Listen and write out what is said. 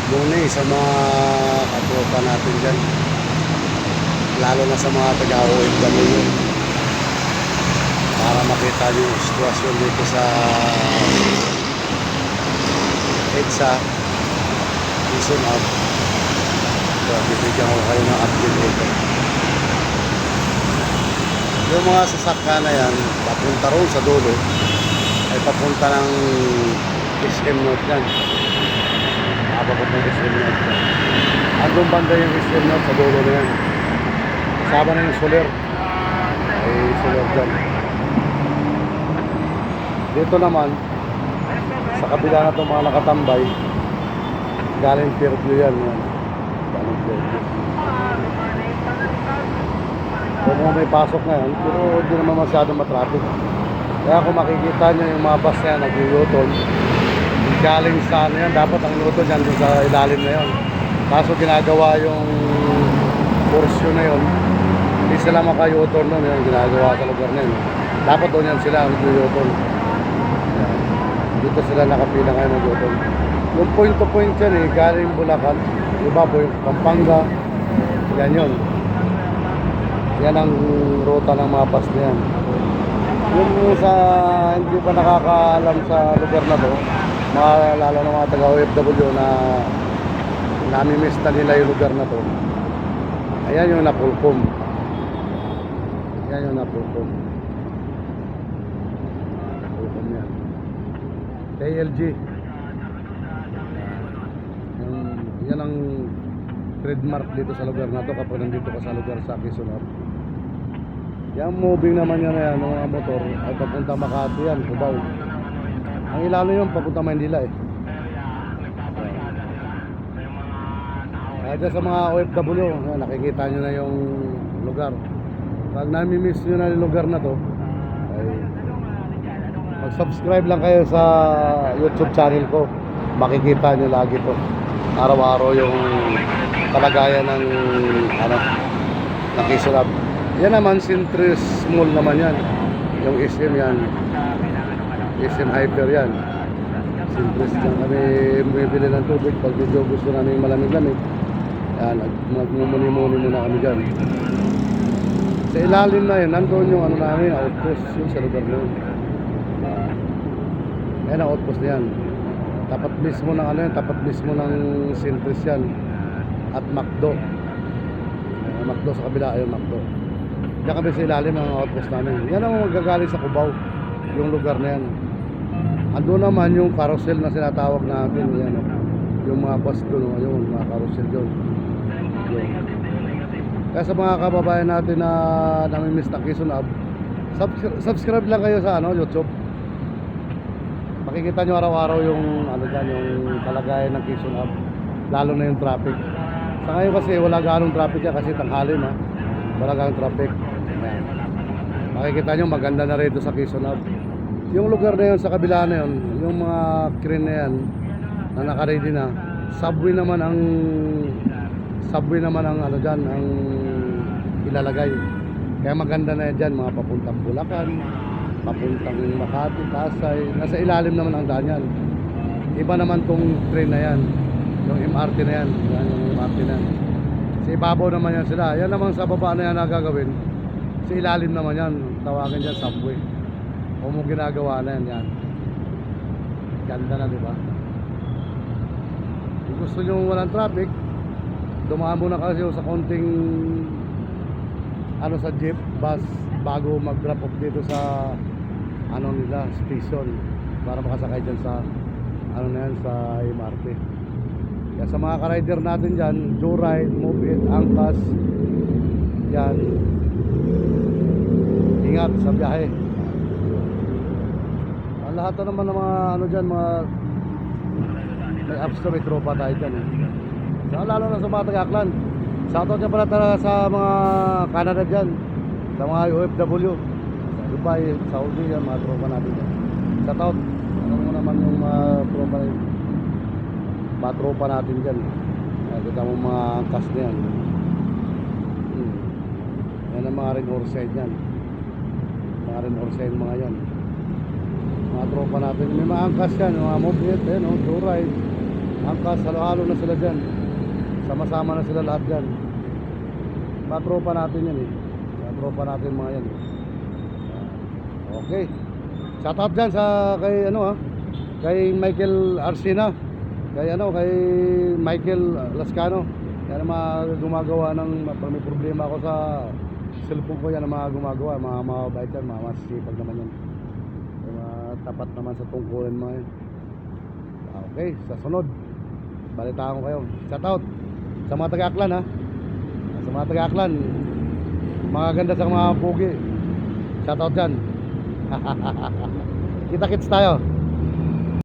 Muna sa mga katropa natin dyan, lalo na sa mga taga-OFW, para makita nyo yung sitwasyon dito sa EDSA Quezon Hub. So, bibigyan ko kayo ng update dito. Yung mga sasakyan na yan, papunta roon sa dulo, ay papunta ng SM North yan. Papunta ng SM North yan. Andun banda yung SM North sa dulo na yan. Kasama na yung Soler. Ay Soler dyan. Dito naman, sa kabila na itong mga nakatambay, galing Fairview yan. Galing Fairview. Kung may pasok ngayon, pero hindi naman masyadong matraffic. Kaya kung makikita nyo yung mga bus na yan, nag-u-turn, galing sa ano yan, dapat ang u-turn yan doon sa ilalim na yan. Kaso ginagawa yung portion na yun, hindi sila maka-u-turn doon, yung ginagawa sa lugar na yun. Dapat doon yan sila mag-u-turn. Dito sila nakapila ngayon mag-u-turn. Yung point to point yan galing Bulacan, iba po yung Pampanga, yan yun. Yan ang ruta ng mga bus na yan. Yung sa hindi pa nakakaalam sa lugar na to, mga lalo ng mga taga-OFW na nami-miss na nila yung lugar na to, ayan yung Napolcom. Ayan yung Napolcom. Napolcom yan. KLG. Yan ang trademark dito sa lugar na to kapag nandito ka sa lugar sa Quezon Hub. Yung moving naman yan ng mga motor ay papunta Makati yan, Cubao. Ang ilalo yun, papunta Maynila Kaya dyan sa mga OFW, nakikita nyo na yung lugar. Pag nami-miss nyo na yung lugar na to, ay mag-subscribe lang kayo sa YouTube channel ko. Makikita nyo lagi to. Araw-araw yung kalagayan ng Quezon Hub. Yan naman, Centris Mall naman yan. Yung SM yan. SM Hyper yan. Centris dyan kami bumibili ng tubig. Pag medyo gusto namin malamig-lamig, yan, magmumuni-muni muna kami dyan. Sa ilalim na yun, nandun yung namin, outpost. Yung sa lugar na yun. Yan ang outpost na yan. Tapat mismo ng tapat mismo ng Centris yan. At McDo. McDo sa kabila, ayun McDo. Diyan kami sa ilalim ng outpost namin. Yan ang magagaling sa Cubao, yung lugar na yan. Ando naman yung carousel na sinatawag natin. Yan, yung mga bus doon, yung mga carousel doon. Kaya sa mga kababayan natin na nami-miss na Quezon Hub, subscribe lang kayo sa YouTube. Makikita nyo araw-araw yung dyan, yung kalagayan ng Quezon Hub, lalo na yung traffic. Sa ngayon kasi wala ganong traffic yan kasi tanghali na. Wala ganong traffic. Ayan. Makikita nyo maganda na rito sa Quezon Hub. Yung lugar na yun sa kabila na yun, yung mga crane na yan na naka-ready na, subway naman ang dyan, ang ilalagay. Kaya maganda na yan dyan, mga papuntang Bulacan, papuntang Makati, Pasay, nasa ilalim naman ang daan yan. Iba naman tong train na yan, yung MRT na yan, yung MRT na yan. Sa ibabaw naman yan sila. Yan naman sa baba na yan na gagawin. Sa ilalim naman yan, tawagin dyan subway. O mo ginagawa na yan. Ganda na, diba? Kung gusto nyo walang traffic, dumaan muna kasi sa konting sa jeep, bus, bago mag-drop off dito sa nila, station, para makasakay dyan sa na yan, sa MRT. Kaya sa mga ka-rider natin dyan, Joyride, Move It, Angkas, yan, ingat sa biyahe. Ang lahat na naman ng mga dyan, mga may apps to, may tropa tayo dyan so, lalo na sa mga taga-Aklan. Shoutout niya pala talaga sa mga Canada dyan, sa mga OFW, Dubai, Saudi, yan, mga tropa natin dyan. Shoutout, mo naman yung mga tropa natin dyan. Kita mo mga angkas na yan. Yan ang mga rin orside yan. Mga rin orside mga yan. Mga tropa natin. May mga angkas yan, mga Move It, Joyride, Angkas, halo-halo na sila dyan. Sama-sama na sila lahat dyan. Patropa natin yan eh. Patropa natin mga yan. Okay. Shoutout dyan sa kay ano ha. Kay Michael Arcina. Kay ano, kay Michael Lascano. Yan ang mga gumagawa ng pag may problema ako sa cellphone ko, yan ang mga gumagawa, mga mababait yan, mga masisipag naman yan. Mga tapat naman sa tungkulin mga yan. Okay, sa sunod balitaan ko kayo. Shoutout sa mga taga-Aklan ha. Sa mga taga-Aklan, mga ganda sa mga pugi. Shoutout dyan. Kita-kits tayo.